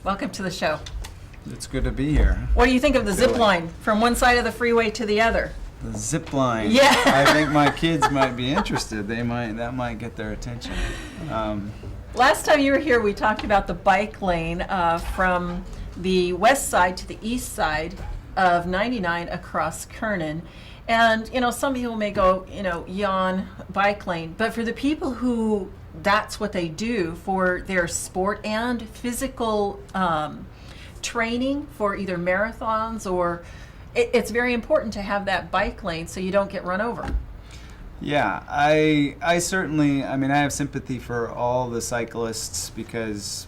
Welcome to the show. It's good to be here. What do you think of the zip Really? line from one side of the freeway to the other? The zip line. Yeah. I think my kids might be interested. That might get their attention. Last time you were here, we talked about the bike lane from the west side to the east side of 99 across Kernan. And, some people may go, yawn bike lane. But for the people who that's what they do for their sport and physical training for either marathons or it's very important to have that bike lane so you don't get run over. Yeah, I certainly, I have sympathy for all the cyclists because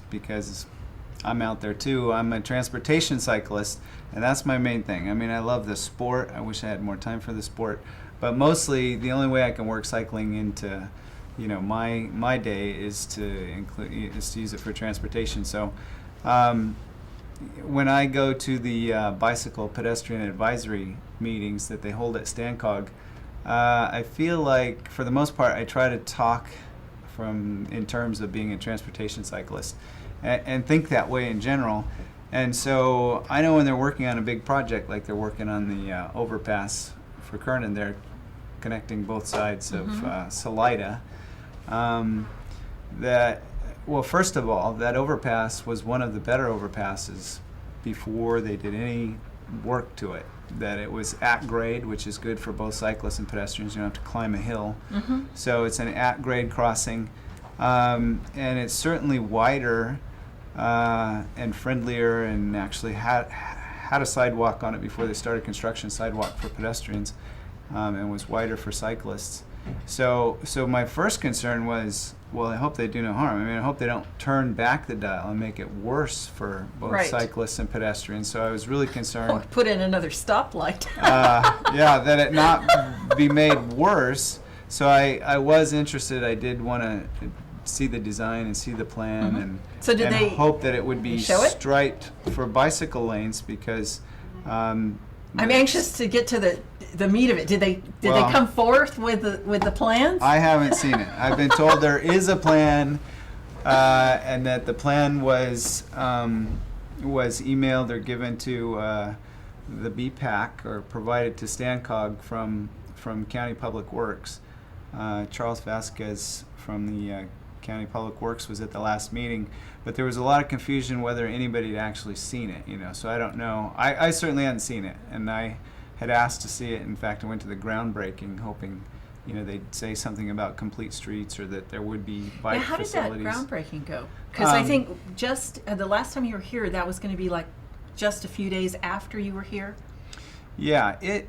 I'm out there too. I'm a transportation cyclist, and that's my main thing. I love the sport. I wish I had more time for the sport, but mostly the only way I can work cycling into my day is to use it for transportation. So when I go to the bicycle pedestrian advisory meetings that they hold at Stancog, I feel like for the most part I try to talk in terms of being a transportation cyclist and think that way in general. And so I know when they're working on a big project, like they're working on the overpass for Kernan, they're connecting both sides of Salida. First of all, that overpass was one of the better overpasses before they did any work to it. That it was at grade, which is good for both cyclists and pedestrians. You don't have to climb a hill. So it's an at grade crossing, and it's certainly wider and friendlier, and actually had a sidewalk on it before they started construction, sidewalk for pedestrians, and was wider for cyclists. So my first concern was, well, I hope they do no harm. I hope they don't turn back the dial and make it worse for both cyclists and pedestrians. So I was really concerned. Put in another stoplight. That it not be made worse. So I was interested. I did want to see the design and see the plan, and they hope that it would be striped for bicycle lanes because. I'm anxious to get to the meat of it. Did they come forth with the plans? I haven't seen it. I've been told there is a plan, and that the plan was emailed or given to the BPAC or provided to Stancog from County Public Works. Charles Vasquez from the County Public Works was at the last meeting, but there was a lot of confusion whether anybody had actually seen it, so I don't know. I certainly hadn't seen it, and I had asked to see it. In fact, I went to the groundbreaking hoping they'd say something about complete streets or that there would be bike facilities. How did that groundbreaking go? Because I think just the last time you were here, that was going to be like just a few days after you were here. Yeah, it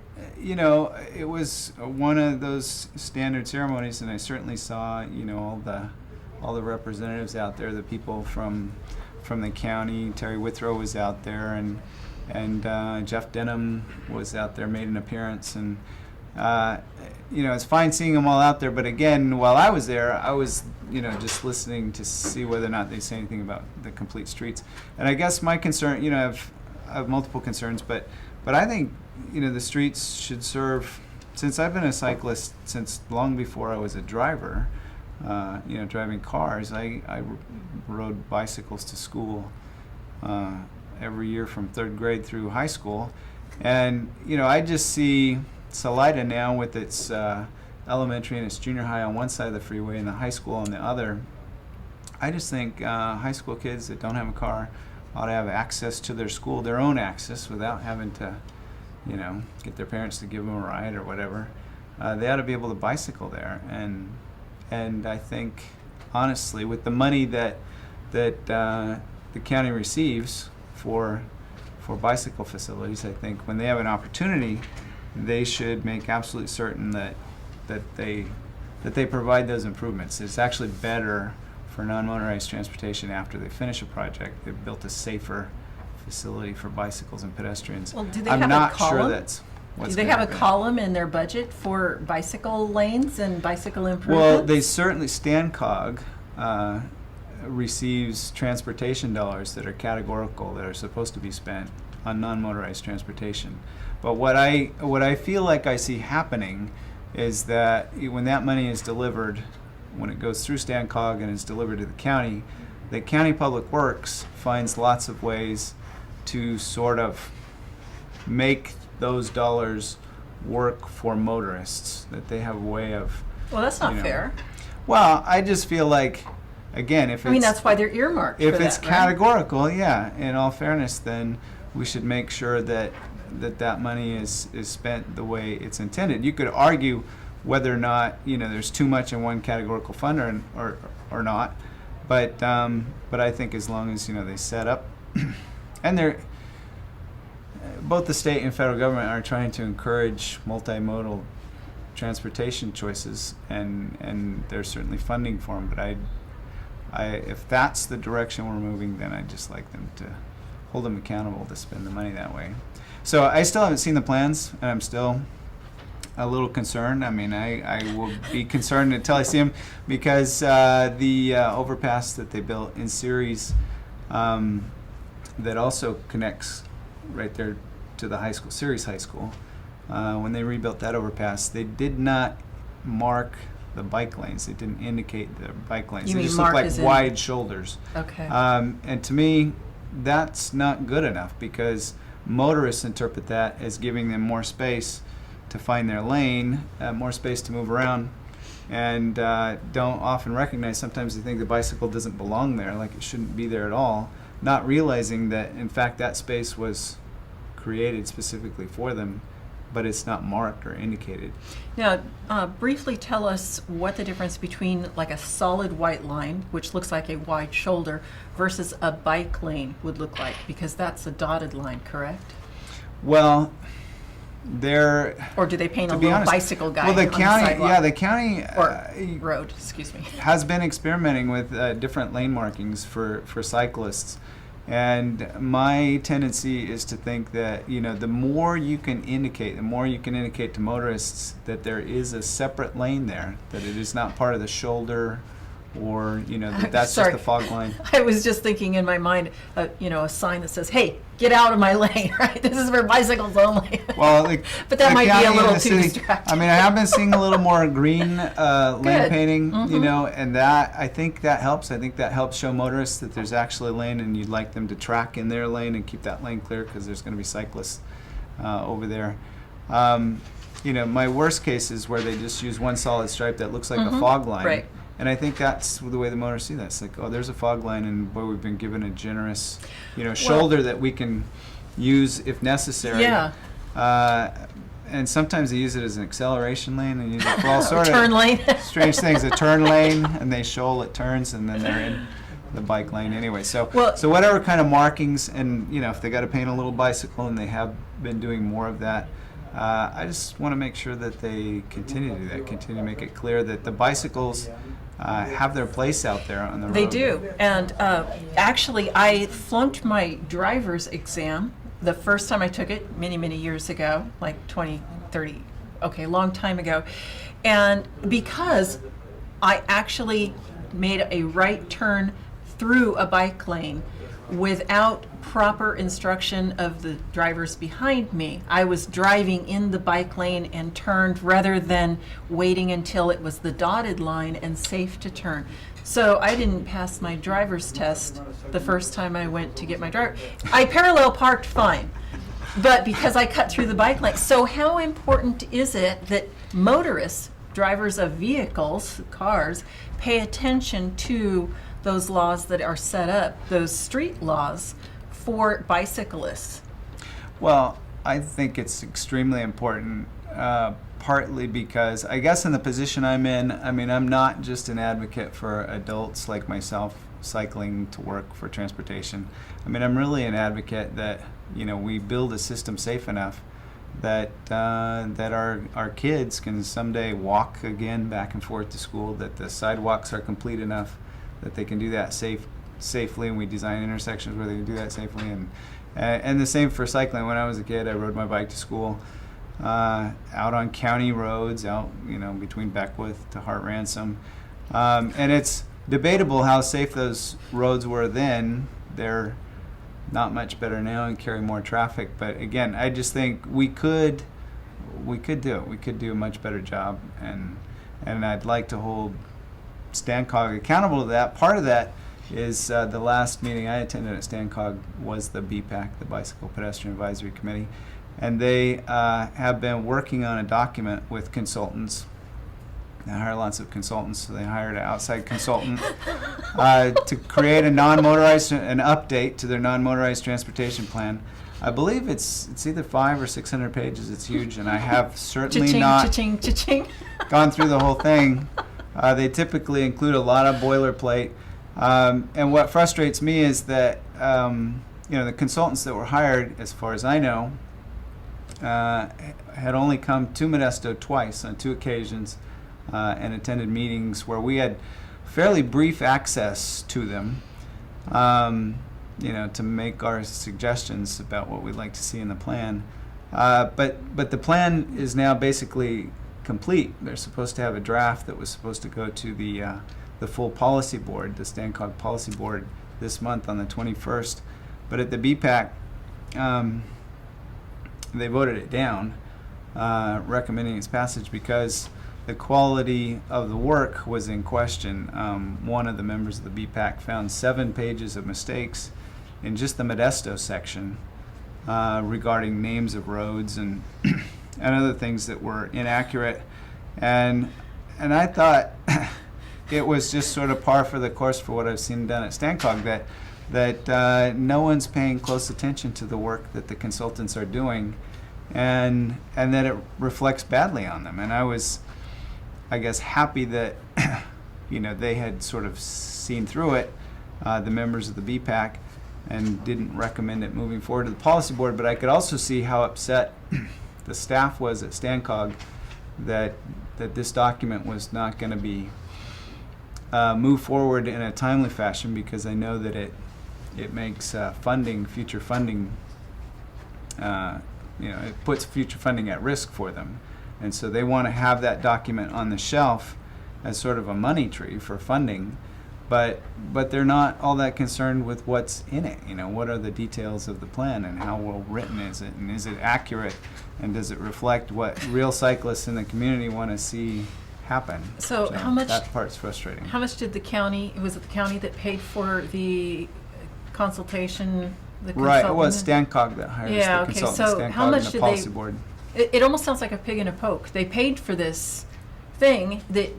was one of those standard ceremonies, and I certainly saw all the representatives out there, the people from the county. Terry Withrow was out there, and Jeff Denham was out there, made an appearance, and it's fine seeing them all out there. But again, while I was there, I was just listening to see whether or not they say anything about the complete streets. And I guess my concern, I have multiple concerns, but I think the streets should serve. Since I've been a cyclist since long before I was a driver. Driving cars. I rode bicycles to school every year from third grade through high school, and I just see Salida now with its elementary and its junior high on one side of the freeway and the high school on the other. I just think high school kids that don't have a car ought to have access to their school, their own access, without having to, get their parents to give them a ride or whatever. They ought to be able to bicycle there, and I think, honestly, with the money that the county receives for bicycle facilities, I think when they have an opportunity, they should make absolutely certain that they provide those improvements. It's actually better for non-motorized transportation after they finish a project. They've built a safer facility for bicycles and pedestrians. Well, do they I'm have not a column? sure that's what's Do they have a column in their budget for bicycle lanes and bicycle improvements? Well, they certainly, Stancog receives transportation dollars that are categorical, that are supposed to be spent on non-motorized transportation. But what I feel like I see happening is that when that money is delivered, when it goes through Stancog and is delivered to the county, that County Public Works finds lots of ways to sort of make those dollars work for motorists, that they have a way of, Well, that's not you know. fair. Well, I just feel like, again, if it's, I mean, that's why they're earmarked if for it's that, right? categorical, yeah, in all fairness, then we should make sure that that money is spent the way it's intended. You could argue whether or not, you know, there's too much in one categorical fund or not, but I think as long as, you know, they set up and they're both the state and federal government are trying to encourage multimodal transportation choices, and there's certainly funding for them. But if that's the direction we're moving, then I'd just like them to hold them accountable to spend the money that way. So I still haven't seen the plans, and I'm still a little concerned. I mean, I will be concerned until I see them, because the overpass that they built in Ceres, that also connects right there to the high school, Ceres High School. When they rebuilt that overpass, they did not mark the bike lanes. They didn't indicate the bike lanes. You They mean just mark looked like as in- wide shoulders. Okay. And to me, that's not good enough, because motorists interpret that as giving them more space to find their lane, more space to move around, and don't often recognize, sometimes they think the bicycle doesn't belong there, like it shouldn't be there at all, not realizing that in fact that space was created specifically for them, but it's not marked or indicated. Now, briefly tell us what the difference between like a solid white line, which looks like a wide shoulder, versus a bike lane would look like, because that's a dotted line, correct? Well, they're, Or do they paint a to be little honest, bicycle guy well, the on county, the sidewalk? yeah, the county Or road, excuse me. has been experimenting with different lane markings for cyclists. And my tendency is to think that, you know, the more you can indicate to motorists that there is a separate lane there, that it is not part of the shoulder, or, you know, that that's Sorry. just the fog line. I was just thinking in my mind, you know, a sign that says, "Hey, get out of my lane!" Right? This is for bicycles only. Well, but that the might be county a and little the too city- distracting. I mean, I have been seeing a little more green lane Good. painting, you Mhm. know, and that, I think that helps. I think that helps show motorists that there's actually a lane, and you'd like them to track in their lane and keep that lane clear, because there's going to be cyclists over there. You know, my worst case is where they just use one solid stripe that looks like a Mhm. fog line. Right. And I think that's the way the motorists see that. It's like, oh, there's a fog line, and boy, we've been given a generous, you know, shoulder that we can use if necessary. Yeah. And sometimes they use it as an acceleration lane, and use it for all sort Turn of lane. strange things. A turn lane, and they shoal at turns, and then they're in the bike lane anyway. So, Well- so whatever kind of markings, and you know, if they got to paint a little bicycle, and they have been doing more of that, I just want to make sure that they continue to do that. Continue to make it clear that the bicycles have their place out there on the road. They do. And actually, I flunked my driver's exam the first time I took it many, many years ago, like 20, 30, okay, long time ago. And because I actually made a right turn through a bike lane without proper instruction of the drivers behind me. I was driving in the bike lane and turned rather than waiting until it was the dotted line and safe to turn. So I didn't pass my driver's test the first time I went to get my driver. I parallel parked fine, but because I cut through the bike lane. So how important is it that motorists, drivers of vehicles, cars, pay attention to those laws that are set up, those street laws for bicyclists? Well, I think it's extremely important, partly because I guess in the position I'm in, I mean, I'm not just an advocate for adults like myself cycling to work for transportation. I mean, I'm really an advocate that, you know, we build a system safe enough that that our kids can someday walk again back and forth to school, that the sidewalks are complete enough that they can do that safely, and we design intersections where they can do that safely. And the same for cycling. When I was a kid, I rode my bike to school out on county roads, out, you know, between Beckwith to Hart Ransom. And it's debatable how safe those roads were then. They're not much better now and carry more traffic. But again, I just think we could do it. We could do a much better job, and I'd like to hold Stancog accountable to that. Part of that is the last meeting I attended at Stancog was the BPAC, the Bicycle Pedestrian Advisory Committee, and they have been working on a document with consultants. They hire lots of consultants, so they hired an outside consultant to create an update to their non-motorized transportation plan. I believe it's either 500 or 600 pages. It's huge, and I have certainly Cha-ching, not cha-ching, cha-ching. gone through the whole thing. They typically include a lot of boilerplate, and what frustrates me is that the consultants that were hired, as far as I know, had only come to Modesto twice on 2 occasions, and attended meetings where we had fairly brief access to them, to make our suggestions about what we'd like to see in the plan. But the plan is now basically complete. They're supposed to have a draft that was supposed to go to the full policy board, the Stancog policy board, this month on the 21st. But at the BPAC, they voted it down, recommending its passage because the quality of the work was in question. One of the members of the BPAC found 7 pages of mistakes in just the Modesto section regarding names of roads and and other things that were inaccurate. And I thought it was just sort of par for the course for what I've seen done at Stancog, that no one's paying close attention to the work that the consultants are doing, and that it reflects badly on them. And I was, I guess, happy that they had sort of seen through it, the members of the BPAC, and didn't recommend it moving forward to the policy board. But I could also see how upset the staff was at Stancog that this document was not going to be moved forward in a timely fashion, because I know that it makes future funding, it puts future funding at risk for them. And so they want to have that document on the shelf as sort of a money tree for funding, but they're not all that concerned with what's in it. What are the details of the plan, and how well written is it, and is it accurate, and does it reflect what real cyclists in the community want to see happen? So how much? That part's frustrating. How much did the county? Was it the county that paid for the consultation? The Right, it was consultant? Stancog that hires Yeah, the okay, consultant, so Stancog how much and the did policy they- board. It almost sounds like a pig in a poke. They paid for this thing that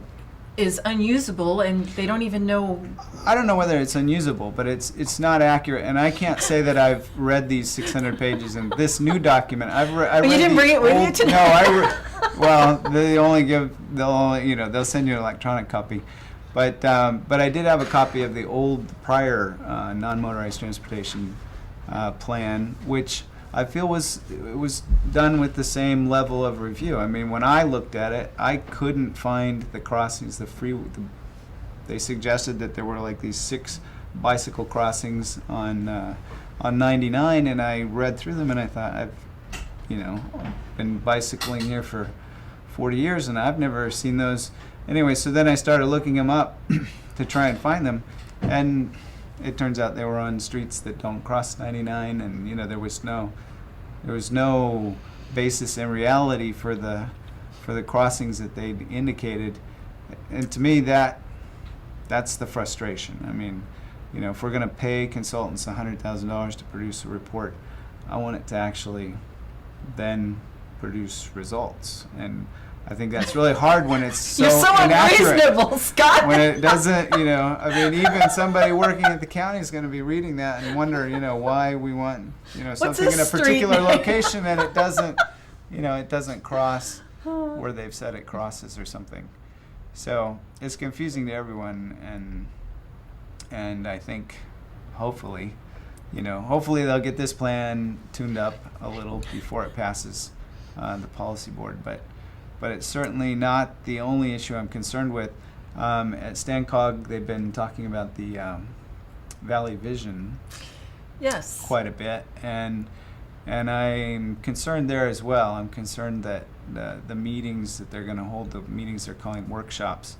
is unusable, and they don't even know. I don't know whether it's unusable, but it's not accurate, and I can't say that I've read these 600 pages in this new document. I read you didn't the bring it with you old- tonight? No, well, they'll send you an electronic copy, but I did have a copy of the old prior non-motorized transportation plan, which I feel was done with the same level of review. I mean, when I looked at it, I couldn't find the crossings, they suggested that there were like these 6 bicycle crossings on 99, and I read through them and I thought, I've been bicycling here for 40 years and I've never seen those. Anyway, so then I started looking them up to try and find them, and it turns out they were on streets that don't cross 99, and there was no basis in reality for the crossings that they indicated. And to me, that's the frustration. I mean, if we're going to pay consultants $100,000 to produce a report, I want it to actually then produce results. And I think that's really hard when it's so You're so inaccurate. unreasonable, Scott. When it doesn't, even somebody working at the county is going to be reading that and wonder, why we want, something in a this street particular name? location, and it doesn't cross where they've said it crosses or something. So it's confusing to everyone, and I think hopefully they'll get this plan tuned up a little before it passes the policy board, but it's certainly not the only issue I'm concerned with. At Stancog, they've been talking about the Valley Vision Yes. quite a bit, and I'm concerned there as well. I'm concerned that the meetings that they're going to hold, the meetings they're calling workshops,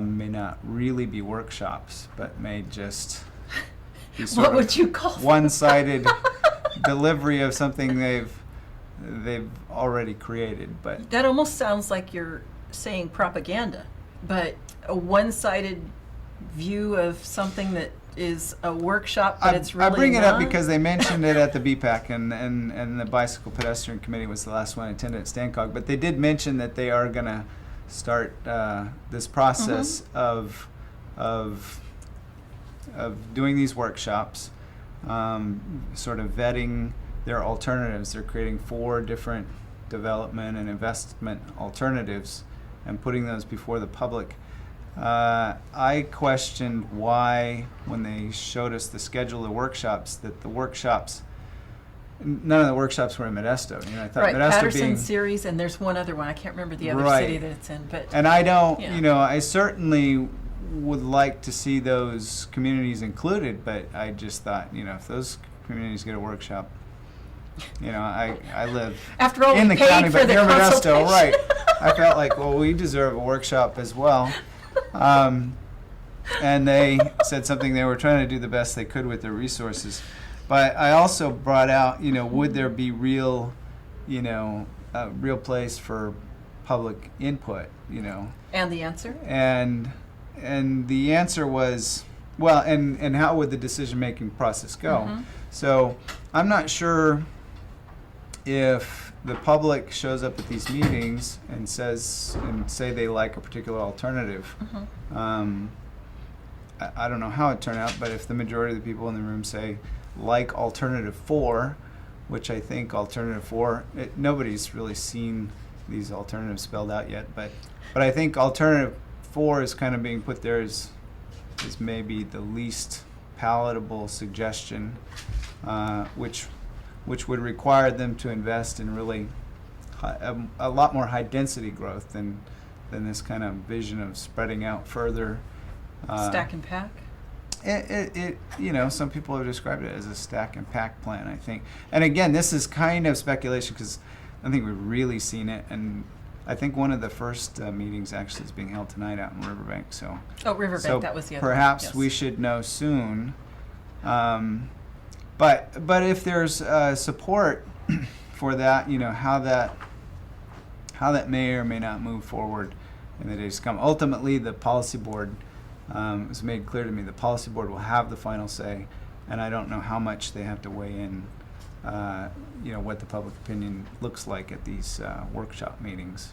may not really be workshops, but may just be sort What of would you call them? one-sided delivery of something they've already created. But That almost sounds like you're saying propaganda, but a one-sided view of something that is a workshop, but it's really I bring it up not? because they mentioned it at the BPAC, and the Bicycle Pedestrian Committee was the last one I attended at Stancog, but they did mention that they are going to start this process of doing these workshops, sort of vetting their alternatives. They're creating 4 different development and investment alternatives and putting those before the public. I questioned why, when they showed us the schedule of workshops, that none of the workshops were in Modesto. You know, I thought Right, Modesto Patterson being, series, and there's one other one. I can't remember the other Right. city that it's in, but and I don't, Yeah. you know, I certainly would like to see those communities included, but I just thought, you know, if those communities get a workshop, you know, I live after all, in we the paid county, for but the near Modesto, consultation. right? I felt like, well, we deserve a workshop as well. And they said something, they were trying to do the best they could with their resources. But I also brought out, you know, would there be real, you know, a real place for public input, you know? And the answer? And the answer was, well, and how would the decision-making process go? Mhm. So I'm not sure if the public shows up at these meetings and say they like a particular alternative. I don't know how it turned out, but if the majority of the people in the room say like alternative 4, which I think alternative 4, nobody's really seen these alternatives spelled out yet, but I think alternative 4 is kind of being put there as maybe the least palatable suggestion, which would require them to invest in really a lot more high density growth than this kind of vision of spreading out further. Stack and pack? It you know, some people have described it as a stack and pack plan, I think. And again, this is kind of speculation because I think we've really seen it, and I think one of the first meetings actually is being held tonight out in Riverbank. So Riverbank, that was the other one. perhaps Yes. we should know soon. But if there's support for that, you know, how that may or may not move forward in the days to come. Ultimately, the policy board, it was made clear to me, the policy board will have the final say, and I don't know how much they have to weigh in, you know, what the public opinion looks like at these workshop meetings.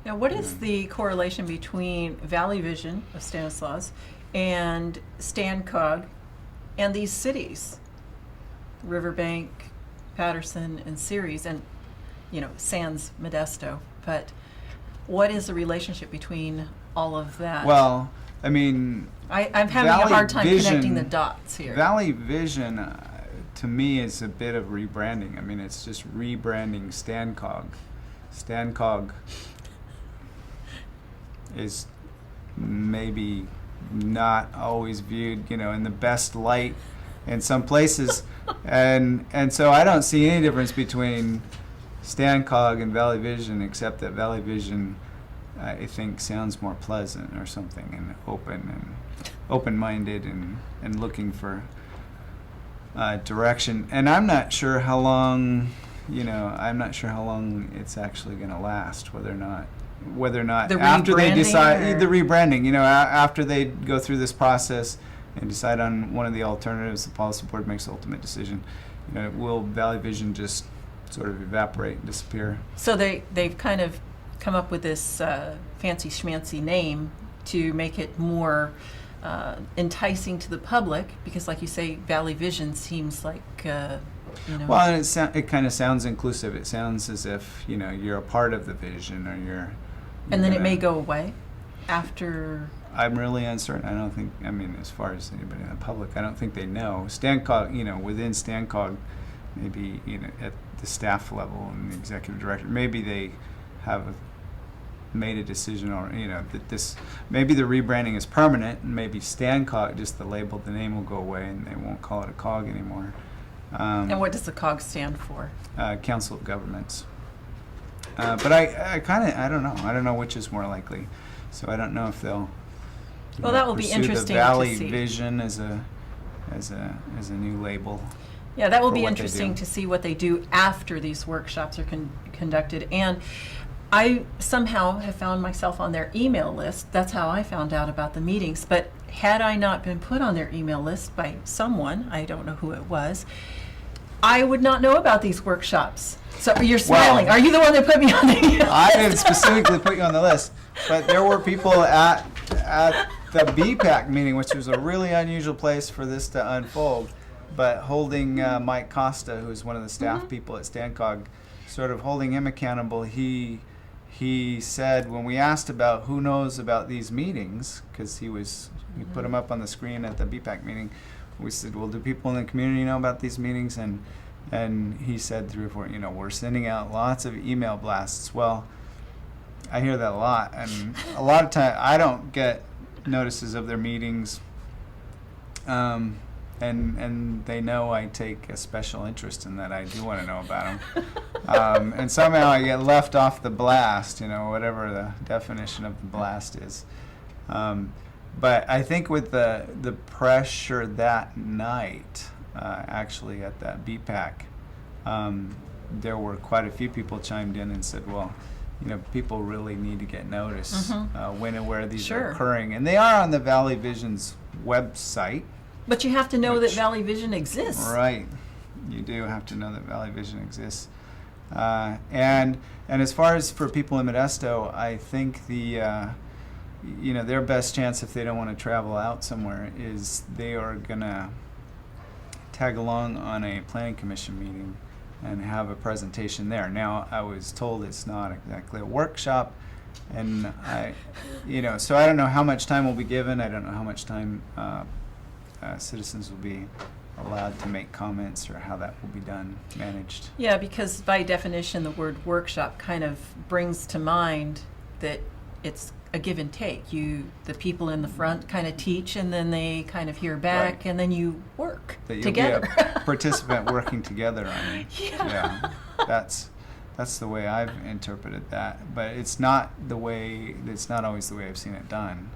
Now, what is the correlation between Valley Vision of Stanislaus and Stancog and these cities, Riverbank, Patterson, and Ceres, and, you know, sans Modesto? But what is the relationship between all of that? Well, I mean, I'm having a Valley hard time Vision- connecting the dots here. Valley Vision, to me, is a bit of rebranding. I mean, it's just rebranding Stancog. Stancog is maybe not always viewed, you know, in the best light in some places, and so I don't see any difference between Stancog and Valley Vision, except that Valley Vision, I think, sounds more pleasant or something, and open-minded and looking for direction. And I'm not sure how long, you know, it's actually going to last. Whether or not The after they rebranding, decide or- the rebranding, you know, after they go through this process and decide on one of the alternatives, the policy board makes the ultimate decision. You know, will Valley Vision just sort of evaporate and disappear? So they've kind of come up with this fancy schmancy name to make it more enticing to the public, because, like you say, Valley Vision seems like, you know. Well, and it kind of sounds inclusive. It sounds as if, you know, you're a part of the vision, or you're and then it gonna- may go away after. I'm really uncertain. I don't think, I mean, as far as anybody in the public, I don't think they know. Stancog, you know, within Stancog, maybe, you know, at the staff level and the executive director, maybe they have made a decision, or, you know, that this, maybe the rebranding is permanent, and maybe Stancog, just the label, the name will go away and they won't call it a COG anymore. And what does the COG stand for? Council of Governments. But I kind of, I don't know which is more likely. So I don't know if they'll Well, that will be pursue interesting the to Valley see. Vision as a new label. Yeah, that will for be what they interesting do. to see what they do after these workshops are conducted. And I somehow have found myself on their email list. That's how I found out about the meetings. But had I not been put on their email list by someone, I don't know who it was, I would not know about these workshops. So you're smiling. Well, are you the one that put me on the email I list? didn't specifically put you on the list, but there were people at the BPAC meeting, which was a really unusual place for this to unfold, but holding Mike Costa, who's one of the staff people at StanCog, sort of holding him accountable. He said, when we asked about who knows about these meetings, because we put them up on the screen at the BPAC meeting, we said, well, do people in the community know about these meetings? And he said 3 or 4, we're sending out lots of email blasts. Well, I hear that a lot, and a lot of time I don't get notices of their meetings, and they know I take a special interest in that. I do want to know about them, and somehow I get left off the blast, whatever the definition of the blast is. But I think with the pressure that night, actually at that BPAC, there were quite a few people chimed in and said, well, people really need to get notice when and where these are occurring. And they are on the Valley Vision's website. But you have to know that Valley Vision exists. Right. You do have to know that Valley Vision exists. And as far as for people in Modesto, I think their best chance, if they don't want to travel out somewhere, is they are going to tag along on a planning commission meeting and have a presentation there. Now, I was told it's not exactly a workshop, and so I don't know how much time will be given. I don't know how much time citizens will be allowed to make comments, or how that will be managed. Yeah, because by definition, the word workshop kind of brings to mind that it's a give and take. The people in the front kind of teach, and then they kind of hear back, Right. and then you work That you'll together. be a participant working together on it. Yeah. That's the way I've interpreted that, but it's not always the way I've seen it done.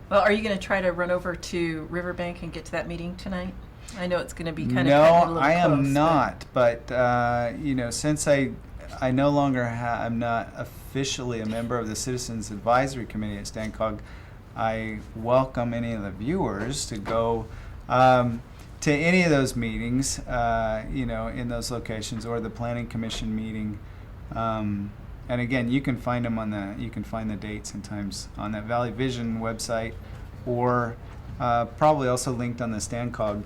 Well, are you going to try to run over to Riverbank and get to that meeting tonight? I know it's going to be kind of No, a little I am close, not. But since I no longer I'm not officially a member of the Citizens Advisory Committee at StanCog, I welcome any of the viewers to go to any of those meetings, in those locations, or the Planning Commission meeting. And again, you can find them you can find the dates and times on that Valley Vision website, or probably also linked on the StanCog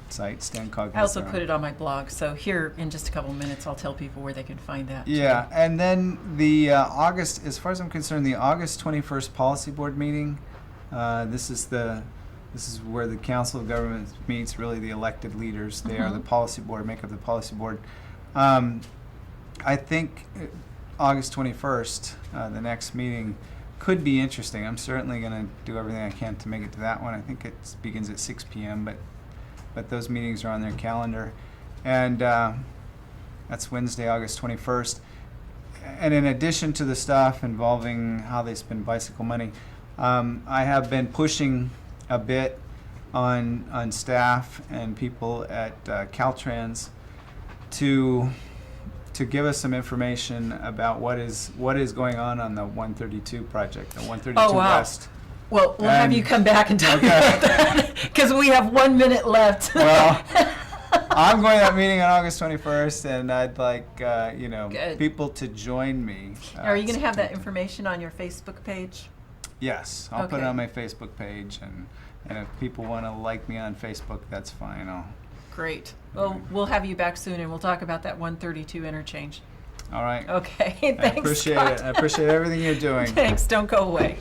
site. StanCog. I also put it on my blog, so here in just a couple minutes I'll tell people where they can find that. Yeah, and then the August, as far as I'm concerned, the August 21st Policy Board meeting. This is where the Council of Government meets, really the elected leaders. They are the policy board, make up the policy board. I think August 21st, the next meeting, could be interesting. I'm certainly going to do everything I can to make it to that one. I think it begins at 6 p.m., but those meetings are on their calendar. And that's Wednesday, August 21st. And in addition to the stuff involving how they spend bicycle money, I have been pushing a bit on staff and people at Caltrans to give us some information about what is going on the 132 project, the 132 West. Well, we'll have you come back and talk about that, because we have 1 minute left. Well, I'm going to that meeting on August 21st, and I'd like Good. people to join me. Are you going to have that information on your Facebook page? Yes, I'll put it Okay. on my Facebook page, and if people want to like me on Facebook, that's fine. Great. Well, we'll have you back soon, and we'll talk about that 132 interchange. All right. Okay, I thanks, appreciate Scott. it. I appreciate everything you're doing. Thanks, don't go away.